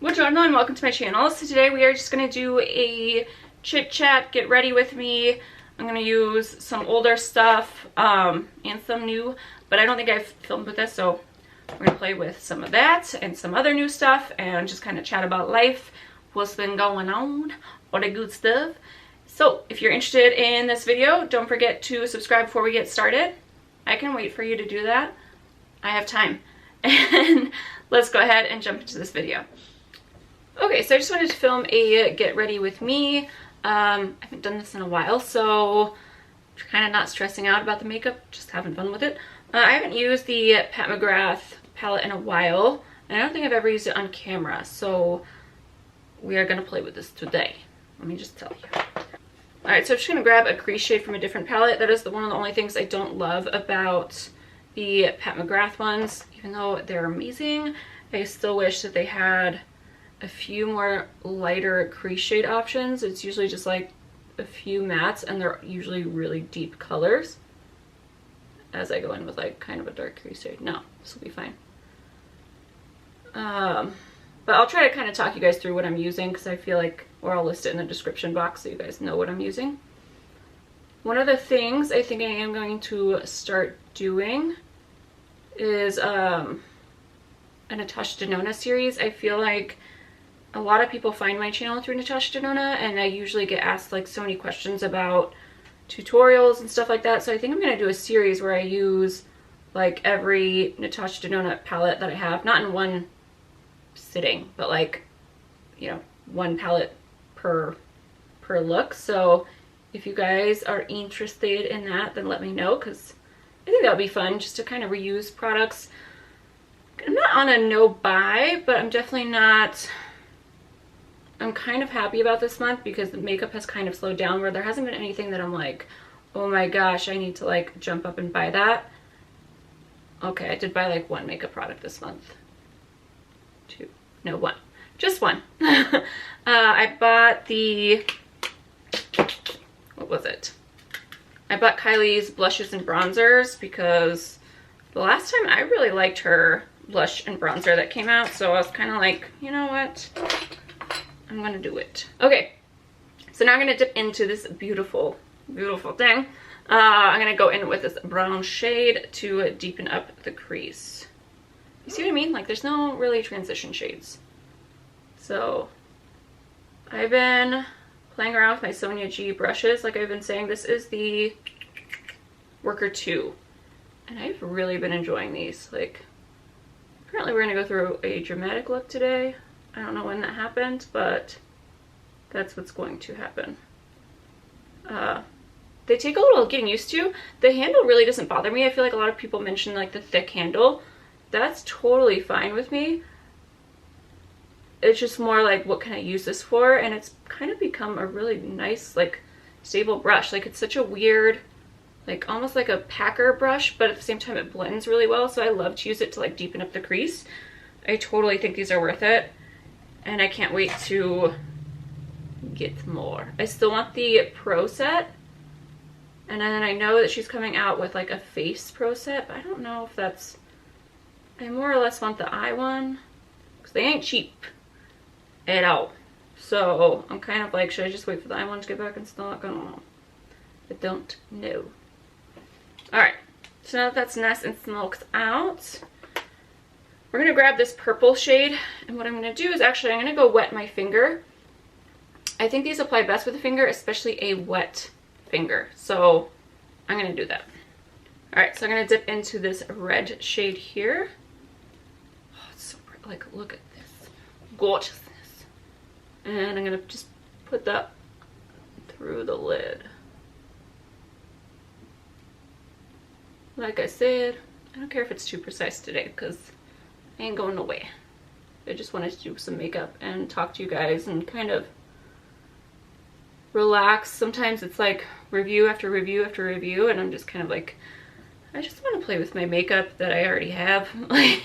Buongiorno and welcome to my channel. So today we are just going to do a chit chat, get ready with me. I'm going to use some older stuff and some new, but I don't think I've filmed with this, so we're going to play with some of that and some other new stuff and just kind of chat about life, what's been going on, all the good stuff. So if you're interested in this video, don't forget to subscribe before we get started. I can wait for you to do that. I have time. And let's go ahead and jump into this video. Okay, so I just wanted to film a get ready with me. I haven't done this in a while, so I'm kind of not stressing out about the makeup, just having fun with it. I haven't used the Mcgrath palette in a while, and I don't think I've ever used it on camera, so we are going to play with this today. Let me just tell you. Alright, so I'm just going to grab a crease shade from a different palette. That is one of the only things I don't love about the Mcgrath ones. Even though they're amazing, I still wish that they had a few more lighter crease shade options. It's usually just like a few mattes, and they're usually really deep colors. As I go in with like kind of a dark crease shade. No, this will be fine. But I'll try to kind of talk you guys through what I'm using, because I feel like, or I'll list it in the description box so you guys know what I'm using. One of the things I think I am going to start doing is a Natasha Denona series. I feel like a lot of people find my channel through Natasha Denona, and I usually get asked like so many questions about tutorials and stuff like that. So I think I'm going to do a series where I use like every Natasha Denona palette that I have, not in one sitting, but like, you know, one palette per look. So if you guys are interested in that, then let me know, because I think that would be fun just to kind of reuse products. I'm not on a no buy, but I'm definitely not. I'm kind of happy about this month because the makeup has kind of slowed down, where there hasn't been anything that I'm like, oh my gosh, I need to like jump up and buy that. Okay, I did buy like one makeup product this month. Two. No, one. Just one. I bought the, what was it? I bought Kylie's blushes and bronzers because the last time I really liked her blush and bronzer that came out, so I was kind of like, you know what? I'm gonna do it. Okay, so now I'm gonna dip into this beautiful, beautiful thing. I'm gonna go in with this brown shade to deepen up the crease. You see what I mean? Like, there's no really transition shades. So I've been playing around with my Sonia G brushes. Like I've been saying, this is the Worker 2, and I've really been enjoying these. Like, apparently we're gonna go through a dramatic look today. I don't know when that happened, but that's what's going to happen. They take a little getting used to. The handle really doesn't bother me. I feel like a lot of people mention like the thick handle. That's totally fine with me. It's just more like, what can I use this for? And it's kind of become a really nice, like, stable brush. Like, it's such a weird, like, almost like a packer brush, but at the same time it blends really well. So I love to use it to like deepen up the crease. I totally think these are worth it. And I can't wait to get more. I still want the Pro set. And then I know that she's coming out with like a face Pro set, but I don't know if that's, I more or less want the eye one, because they ain't cheap at all. So I'm kind of like, should I just wait for the eye one to get back in stock? I don't know. I don't know. Alright, so now that that's nice and smoked out, we're going to grab this purple shade, and what I'm going to do is actually I'm going to go wet my finger. I think these apply best with a finger, especially a wet finger. So I'm going to do that. Alright, so I'm going to dip into this red shade here. Oh, it's so pretty. Like, look at this gorgeousness. And I'm going to just put that through the lid. Like I said, I don't care if it's too precise today, because I ain't going away. I just wanted to do some makeup and talk to you guys and kind of relax. Sometimes it's like review after review after review, and I'm just kind of like, I just want to play with my makeup that I already have. Like,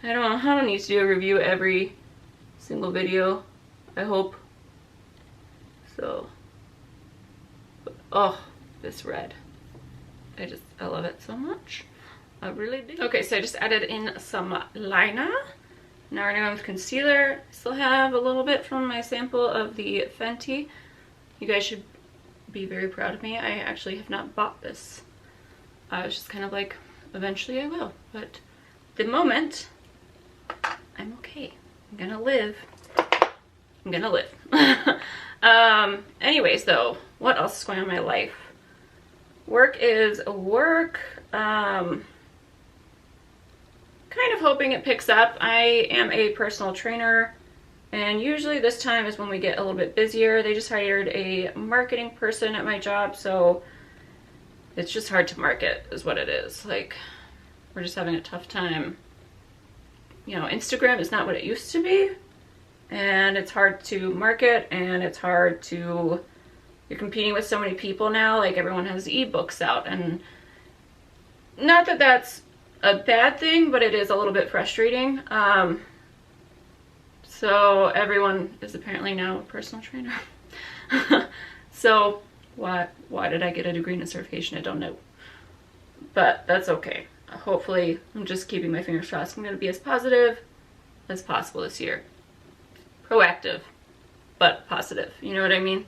I don't need to do a review every single video, I hope. So, but, oh, this red. I love it so much. I really do. Okay, so I just added in some liner, Now we're gonna go with concealer. I still have a little bit from my sample of the Fenty. You guys should be very proud of me. I actually have not bought this. I was just kind of like, eventually I will. But at the moment, I'm okay. I'm gonna live. I'm gonna live. Anyways though, what else is going on in my life? Work is work. Kind of hoping it picks up. I am a personal trainer, and usually this time is when we get a little bit busier. They just hired a marketing person at my job, so it's just hard to market is what it is. Like, we're just having a tough time. You know, Instagram is not what it used to be, and it's hard to market, and it's hard to, you're competing with so many people now. Like, everyone has ebooks out, and not that that's a bad thing, but it is a little bit frustrating. So everyone is apparently now a personal trainer. So why did I get a degree in a certification? I don't know, but that's okay. Hopefully, I'm just keeping my fingers crossed. I'm going to be as positive as possible this year. Proactive, but positive. You know what I mean?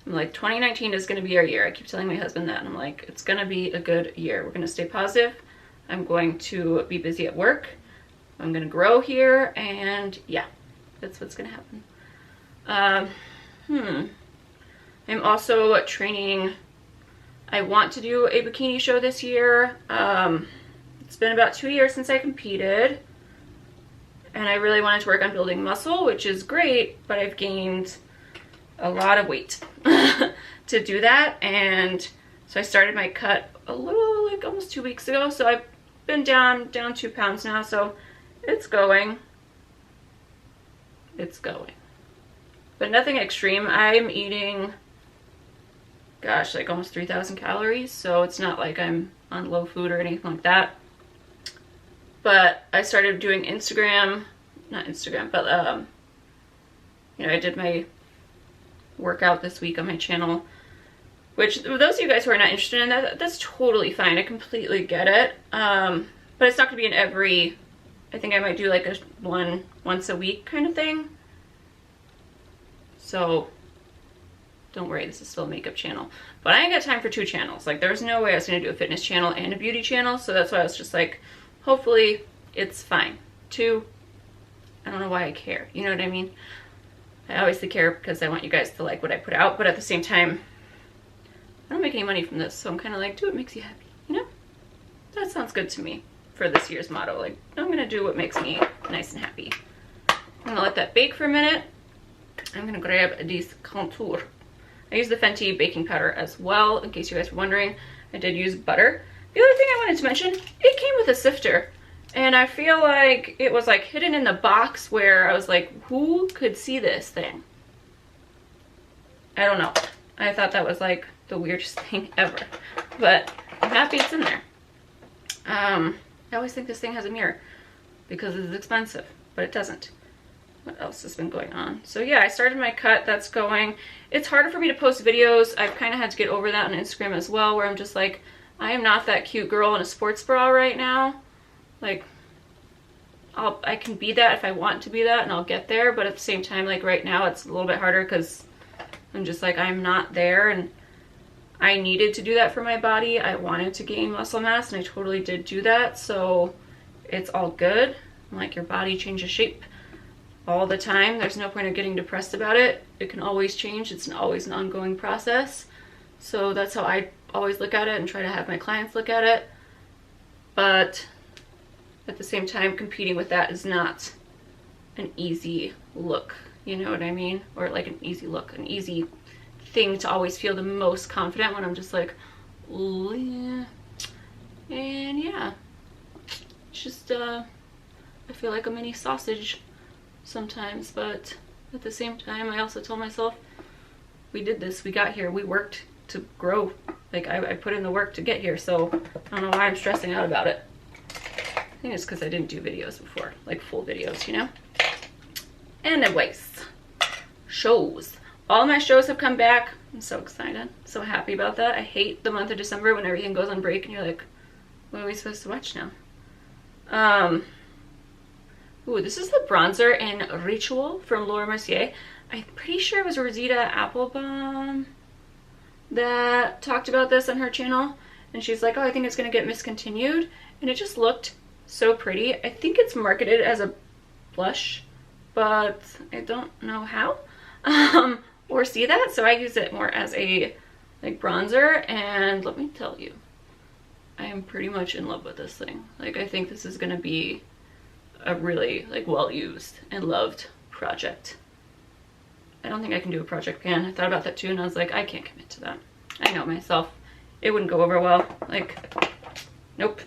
I'm like, 2019 is going to be our year. I keep telling my husband that, and I'm like, it's going to be a good year. We're going to stay positive. I'm going to be busy at work. I'm going to grow here, and yeah, that's what's going to happen. I'm also training. I want to do a bikini show this year. It's been about 2 years since I competed, and I really wanted to work on building muscle, which is great, but I've gained a lot of weight to do that. And so I started my cut a little, like almost 2 weeks ago. So I've been down 2 pounds now, so it's going, but nothing extreme. I'm eating, gosh, like almost 3,000 calories, so it's not like I'm on low food or anything like that. But I started doing Instagram, not Instagram, but you know, I did my workout this week on my channel, which those of you guys who are not interested in that, that's totally fine. I completely get it. But it's not gonna be in every, I think I might do like a once a week kind of thing. So don't worry, this is still a makeup channel, but I ain't got time for 2 channels. Like, there's no way I was gonna do a fitness channel and a beauty channel. So that's why I was just like, hopefully it's fine. 2, I don't know why I care. You know what I mean? I obviously care because I want you guys to like what I put out, but at the same time, I don't make any money from this, so I'm kind of like, do what makes you happy, you know? That sounds good to me for this year's motto. Like, I'm gonna do what makes me nice and happy. I'm gonna let that bake for a minute. I'm gonna grab this contour. I use the Fenty baking powder as well, in case you guys were wondering. I did use butter. The other thing I wanted to mention, it came with a sifter. And I feel like it was like hidden in the box where I was like, who could see this thing? I don't know. I thought that was like the weirdest thing ever. But I'm happy it's in there. I always think this thing has a mirror because it's expensive, but it doesn't. What else has been going on? So yeah, I started my cut. That's going. It's harder for me to post videos. I've kind of had to get over that on Instagram as well, where I'm just like, I am not that cute girl in a sports bra right now. Like, I can be that if I want to be that, and I'll get there, but at the same time, like right now, it's a little bit harder because I'm just like, I'm not there, and I needed to do that for my body. I wanted to gain muscle mass, and I totally did do that, so it's all good. Like, your body changes shape all the time. There's no point of getting depressed about it. It can always change. It's always an ongoing process. So that's how I always look at it and try to have my clients look at it. But at the same time, competing with that is not an easy look. You know what I mean? Or like an easy look, an easy thing to always feel the most confident when I'm just like, ooh, yeah. And yeah, it's just, I feel like a mini sausage sometimes, but at the same time, I also tell myself, we did this, we got here, we worked to grow. Like, I put in the work to get here, so I don't know why I'm stressing out about it. I think it's because I didn't do videos before, like full videos, you know? Anyways, shows. All my shows have come back. I'm so excited, so happy about that. I hate the month of December when everything goes on break and you're like, what are we supposed to watch now? Ooh, this is the bronzer in Ritual from Laura Mercier. I'm pretty sure it was Rosita Applebaum that talked about this on her channel. And she's like, oh, I think it's going to get miscontinued. And it just looked so pretty. I think it's marketed as a blush, but I don't know how or see that. So I use it more as a like bronzer. And let me tell you, I am pretty much in love with this thing. Like, I think this is going to be a really like well used and loved project. I don't think I can do a project pan. I thought about that too, and I was like, I can't commit to that. I know myself. It wouldn't go over well. Like, nope.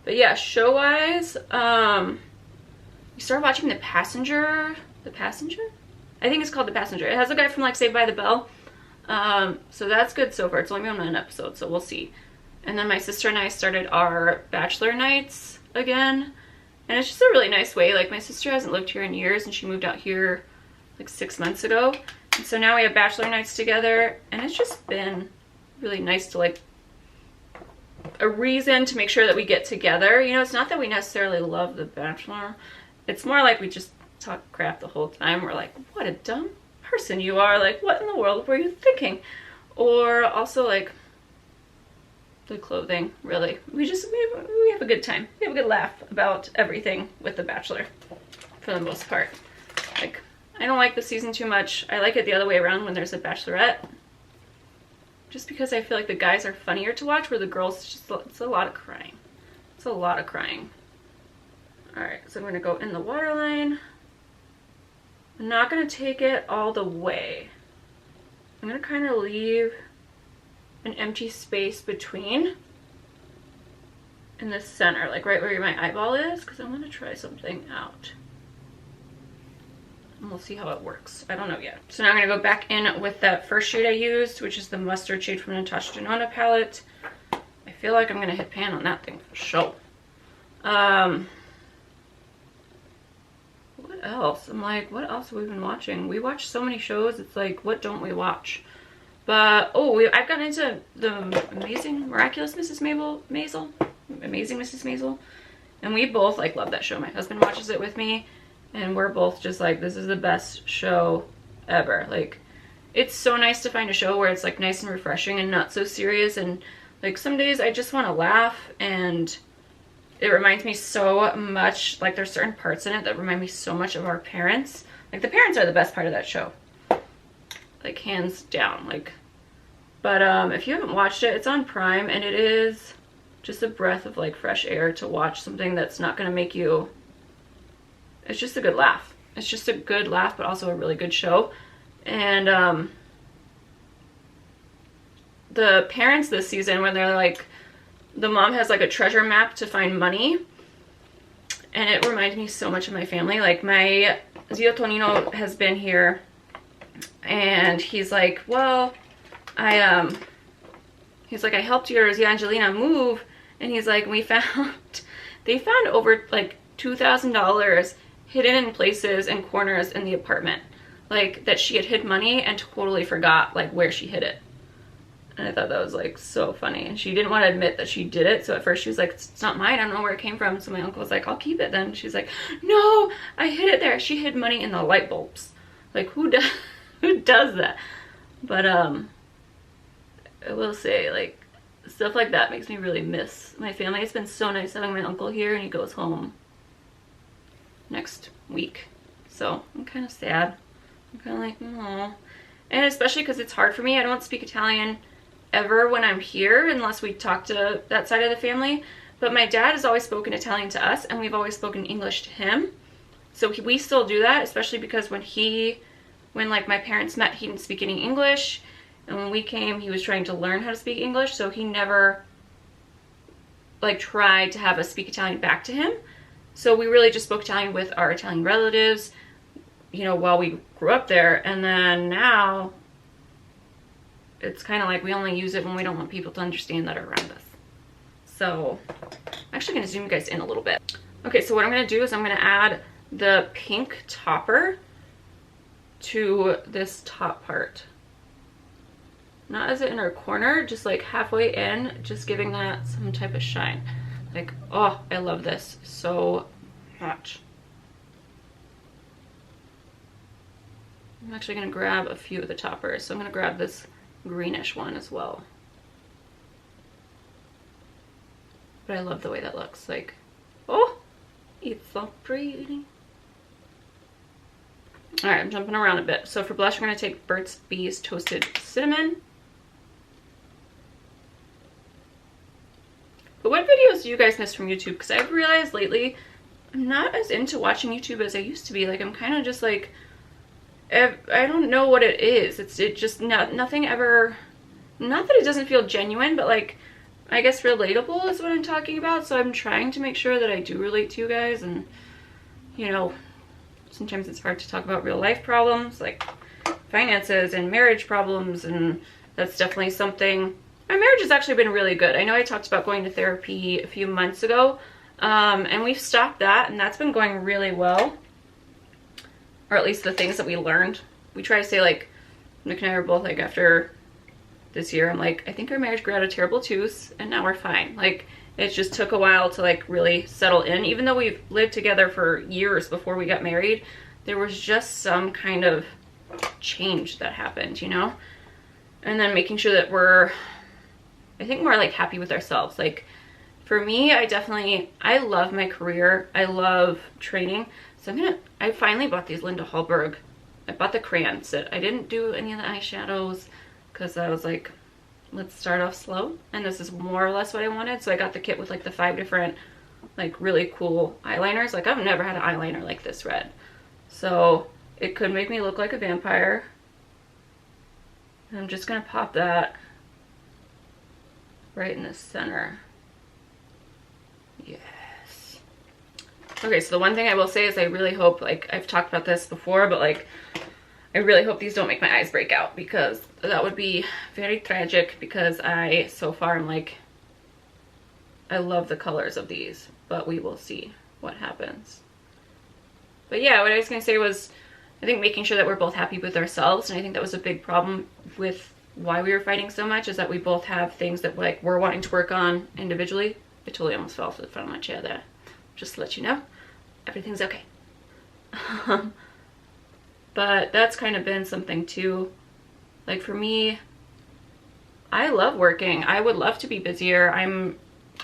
But yeah, show wise, you started watching The Passenger. The Passenger? I think it's called The Passenger. It has a guy from like Saved by the Bell. So that's good so far. It's only been 1 episode, so we'll see. And then my sister and I started our bachelor nights again. And it's just a really nice way. Like, my sister hasn't lived here in years, and she moved out here like 6 months ago. And so now we have bachelor nights together, and it's just been really nice to like a reason to make sure that we get together. You know, it's not that we necessarily love The Bachelor. It's more like we just talk crap the whole time. We're like, what a dumb person you are. Like, what in the world were you thinking? Or also like the clothing, really. We have a good time. We have a good laugh about everything with The Bachelor for the most part. Like, I don't like the season too much. I like it the other way around when there's a bachelorette. Just because I feel like the guys are funnier to watch, where the girls, it's a lot of crying. It's a lot of crying. Alright, so I'm going to go in the waterline. I'm not going to take it all the way. I'm going to kind of leave an empty space between in the center, like right where my eyeball is, because I want to try something out. And we'll see how it works. I don't know yet. So now I'm going to go back in with that first shade I used, which is the mustard shade from Natasha Denona palette. I feel like I'm going to hit pan on that thing for sure. What else? I'm like, what else have we been watching? We watch so many shows. It's like, what don't we watch? But, oh, I've gotten into the Amazing Mrs. Maisel. And we both, like, love that show. My husband watches it with me. And we're both just like, this is the best show ever. Like, it's so nice to find a show where it's like nice and refreshing and not so serious. And like, some days I just want to laugh, and it reminds me so much, like there's certain parts in it that remind me so much of our parents. Like, the parents are the best part of that show. Like, hands down. Like, but if you haven't watched it, it's on Prime, and it is just a breath of like fresh air to watch something that's not going to make you. It's just a good laugh. It's just a good laugh, but also a really good show. And the parents this season, when they're like, the mom has like a treasure map to find money, and it reminds me so much of my family. Like, my Zio Tonino has been here, and he's like, well, he's like, I helped your Zia Angelina move, and he's like, they found over like $2,000 hidden in places and corners in the apartment, like that she had hid money and totally forgot like where she hid it. And I thought that was like so funny, and she didn't want to admit that she did it. So at first she was like, it's not mine, I don't know where it came from. So my uncle was like, I'll keep it then. She's like, no, I hid it there. She hid money in the light bulbs. Like, who does that? But I will say, like, stuff like that makes me really miss my family. It's been so nice having my uncle here, and he goes home next week, so I'm kind of sad. I'm kind of like, oh. And especially because it's hard for me. I don't speak Italian ever when I'm here unless we talk to that side of the family. But my dad has always spoken Italian to us, and we've always spoken English to him. So we still do that, especially because when like my parents met, he didn't speak any English, and when we came, he was trying to learn how to speak English. So he never like tried to have us speak Italian back to him. So we really just spoke Italian with our Italian relatives, you know, while we grew up there. And then now it's kind of like we only use it when we don't want people to understand that are around us. So I'm actually going to zoom you guys in a little bit. Okay, so what I'm going to do is I'm going to add the pink topper to this top part. Not as an inner corner, just like halfway in, just giving that some type of shine. Like, oh, I love this so much. I'm actually going to grab a few of the toppers. So I'm going to grab this greenish one as well. But I love the way that looks. Like, oh, it's so pretty. All right, I'm jumping around a bit. So for blush, we're going to take Burt's Bees Toasted Cinnamon. But what videos do you guys miss from YouTube? Because I've realized lately I'm not as into watching YouTube as I used to be. Like, I'm kind of just like, I don't know what it is. It just nothing ever, not that it doesn't feel genuine, but like, I guess relatable is what I'm talking about. So I'm trying to make sure that I do relate to you guys. And, you know, sometimes it's hard to talk about real life problems like finances and marriage problems. And that's definitely something. My marriage has actually been really good. I know I talked about going to therapy a few months ago. And we've stopped that, and that's been going really well. Or at least the things that we learned. We try to say, like, Nick and I were both like, after this year, I'm like, I think our marriage grew out of terrible twos, and now we're fine. Like, it just took a while to like really settle in. Even though we've lived together for years before we got married, there was just some kind of change that happened, you know? And then making sure that we're, I think, more like happy with ourselves. Like, for me, I love my career. I love training. So I finally bought these Linda Hallberg. I bought the crayon set. I didn't do any of the eyeshadows because I was like, let's start off slow. And this is more or less what I wanted. So I got the kit with like the 5 different like really cool eyeliners. Like, I've never had an eyeliner like this red. So it could make me look like a vampire. And I'm just gonna pop that right in the center. Yes. Okay, so the one thing I will say is I really hope, like, I've talked about this before, but like, I really hope these don't make my eyes break out, because that would be very tragic, because so far I'm like, I love the colors of these, but we will see what happens. But yeah, what I was going to say was, I think making sure that we're both happy with ourselves, and I think that was a big problem with why we were fighting so much, is that we both have things that like we're wanting to work on individually. I totally almost fell off the front of my chair there. Just to let you know, everything's okay. But that's kind of been something too. Like, for me, I love working. I would love to be busier.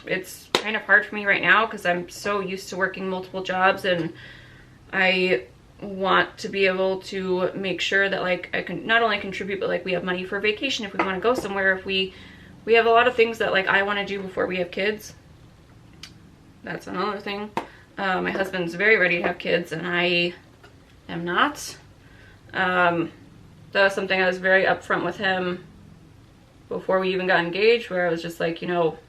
It's kind of hard for me right now because I'm so used to working multiple jobs, and I want to be able to make sure that like I can not only contribute, but like we have money for vacation if we want to go somewhere. If we have a lot of things that like I want to do before we have kids. That's another thing. My husband's very ready to have kids, and I am not. That was something I was very upfront with him before we even got engaged, where I was just like, you know,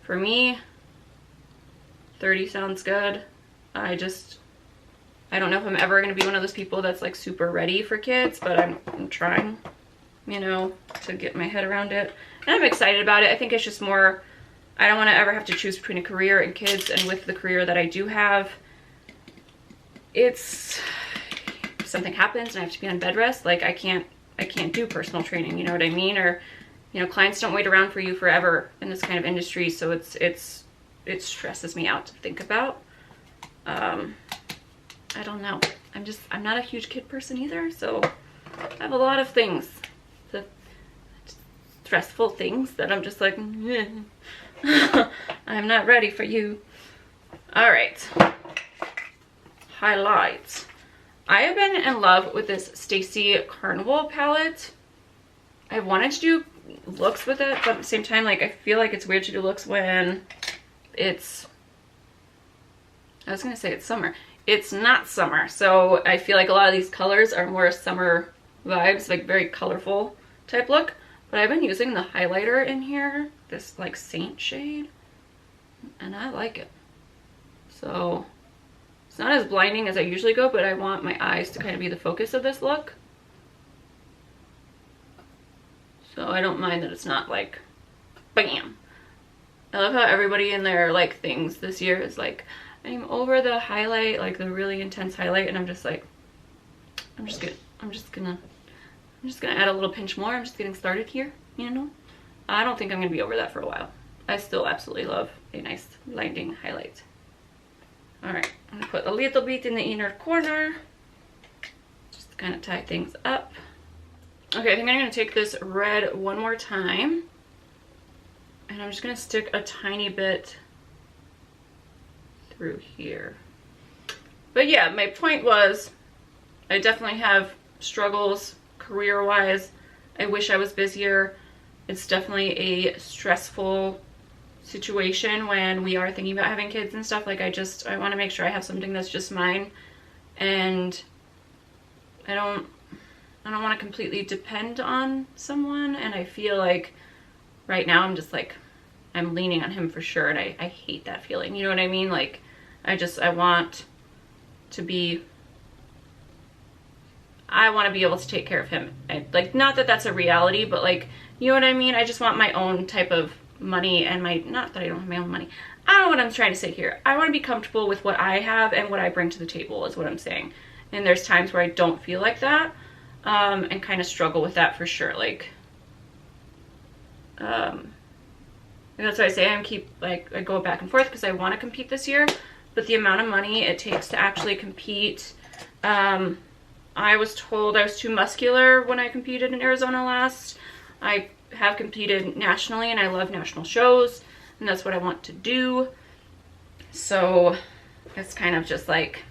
for me, 30 sounds good. I don't know if I'm ever going to be one of those people that's like super ready for kids, but I'm trying, you know, to get my head around it. And I'm excited about it. I think it's just more, I don't want to ever have to choose between a career and kids. And with the career that I do have, it's, if something happens and I have to be on bed rest, like I can't do personal training, you know what I mean? Or, you know, clients don't wait around for you forever in this kind of industry. So it stresses me out to think about. I don't know. I'm not a huge kid person either. So I have a lot of things, stressful things that I'm just like, I'm not ready for you. All right. Highlights. I have been in love with this Stacy Carnival palette. I wanted to do looks with it, but at the same time, like, I feel like it's weird to do looks when it's, I was gonna say it's summer. It's not summer, so I feel like a lot of these colors are more summer vibes, like very colorful type look. But I've been using the highlighter in here, this like Saint shade, and I like it. So it's not as blinding as I usually go, but I want my eyes to kind of be the focus of this look. So I don't mind that it's not like bam. I love how everybody in their like things this year is like, I'm over the highlight, like the really intense highlight, and I'm just like, I'm just gonna add a little pinch more. I'm just getting started here, you know? I don't think I'm gonna be over that for a while. I still absolutely love a nice blinding highlight. All right, I'm gonna put a little bit in the inner corner, just to kind of tie things up. Okay, I think I'm going to take this red one more time. And I'm just going to stick a tiny bit through here. But yeah, my point was, I definitely have struggles career-wise. I wish I was busier. It's definitely a stressful situation when we are thinking about having kids and stuff. Like I want to make sure I have something that's just mine, and I don't want to completely depend on someone. And I feel like right now I'm just like, I'm leaning on him for sure, and I hate that feeling. You know what I mean? Like I want to be, I want to be able to take care of him. Like, not that that's a reality, but like, you know what I mean? I just want my own type of money, and not that I don't have my own money. I don't know what I'm trying to say here. I want to be comfortable with what I have and what I bring to the table is what I'm saying. And there's times where I don't feel like that, and kind of struggle with that for sure. Like, and that's why I say I go back and forth, because I want to compete this year, but the amount of money it takes to actually compete, I was told I was too muscular when I competed in Arizona last. I have competed nationally, and I love national shows, and that's what I want to do. So it's kind of just like,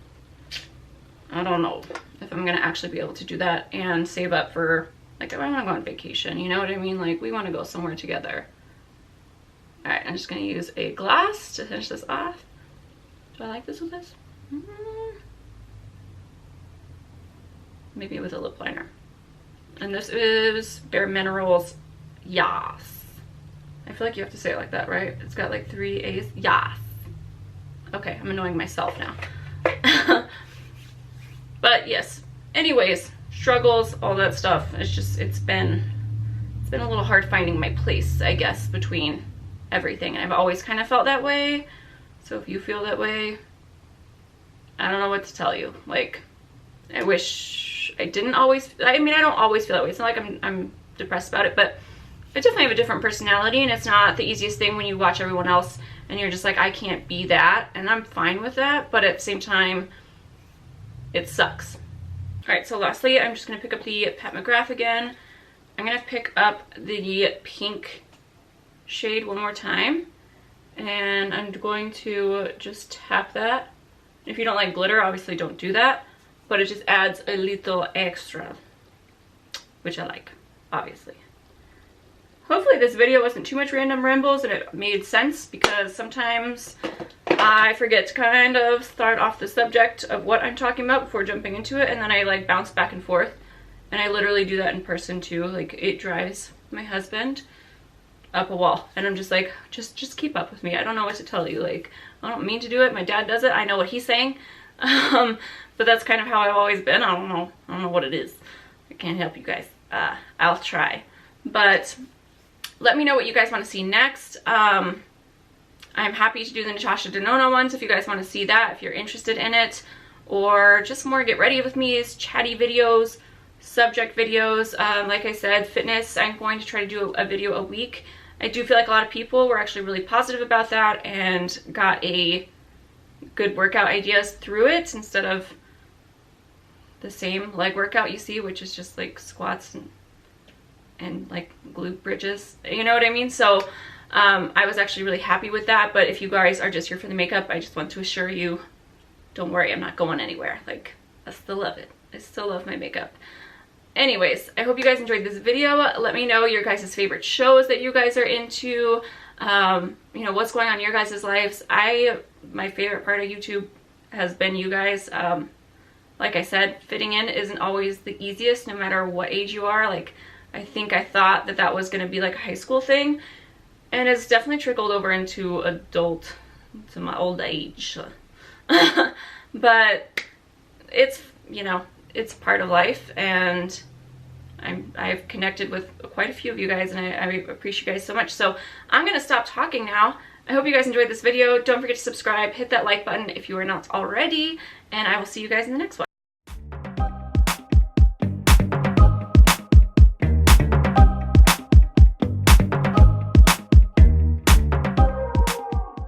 I don't know if I'm going to actually be able to do that and save up for, like, I want to go on vacation, you know what I mean? Like, we want to go somewhere together. All right, I'm just going to use a glass to finish this off. Do I like this with this? Maybe with a lip liner. And this is Bare Minerals Yas. I feel like you have to say it like that, right? It's got like 3 A's. Yas. Okay, I'm annoying myself now. But yes, anyways, struggles, all that stuff. It's been a little hard finding my place, I guess, between everything. And I've always kind of felt that way. So if you feel that way, I don't know what to tell you. Like, I wish I didn't always, I mean, I don't always feel that way. It's not like I'm depressed about it, but I definitely have a different personality, and it's not the easiest thing when you watch everyone else and you're just like, I can't be that, and I'm fine with that, but at the same time, it sucks. All right, so lastly, I'm just gonna pick up the Pat McGrath again. I'm gonna pick up the pink shade one more time, and I'm going to just tap that. If you don't like glitter, obviously don't do that, but it just adds a little extra, which I like, obviously. Hopefully this video wasn't too much random rambles and it made sense, because sometimes I forget to kind of start off the subject of what I'm talking about before jumping into it, and then I like bounce back and forth, and I literally do that in person too. Like, it drives my husband up a wall, and I'm just like, just keep up with me. I don't know what to tell you. Like, I don't mean to do it. My dad does it. I know what he's saying. But that's kind of how I've always been. I don't know what it is. I can't help you guys. I'll try. But let me know what you guys want to see next. I'm happy to do the Natasha Denona ones if you guys want to see that, if you're interested in it, or just more get ready with me's, chatty videos, subject videos. Like I said, fitness, I'm going to try to do a video a week. I do feel like a lot of people were actually really positive about that and got a good workout ideas through it, instead of the same leg workout you see, which is just like squats and like glute bridges, you know what I mean? So I was actually really happy with that. But if you guys are just here for the makeup, I just want to assure you, don't worry, I'm not going anywhere. Like, I still love it. I still love my makeup. Anyways, I hope you guys enjoyed this video. Let me know your guys' favorite shows that you guys are into. You know, what's going on in your guys' lives. My favorite part of YouTube has been you guys. Like I said, fitting in isn't always the easiest, no matter what age you are. Like, I think I thought that was going to be like a high school thing, and it's definitely trickled over into adult, to my old age. But it's, you know, it's part of life, and I've connected with quite a few of you guys, and I appreciate you guys so much. So I'm going to stop talking now. I hope you guys enjoyed this video. Don't forget to subscribe, hit that like button if you are not already, and I will see you guys in the next one.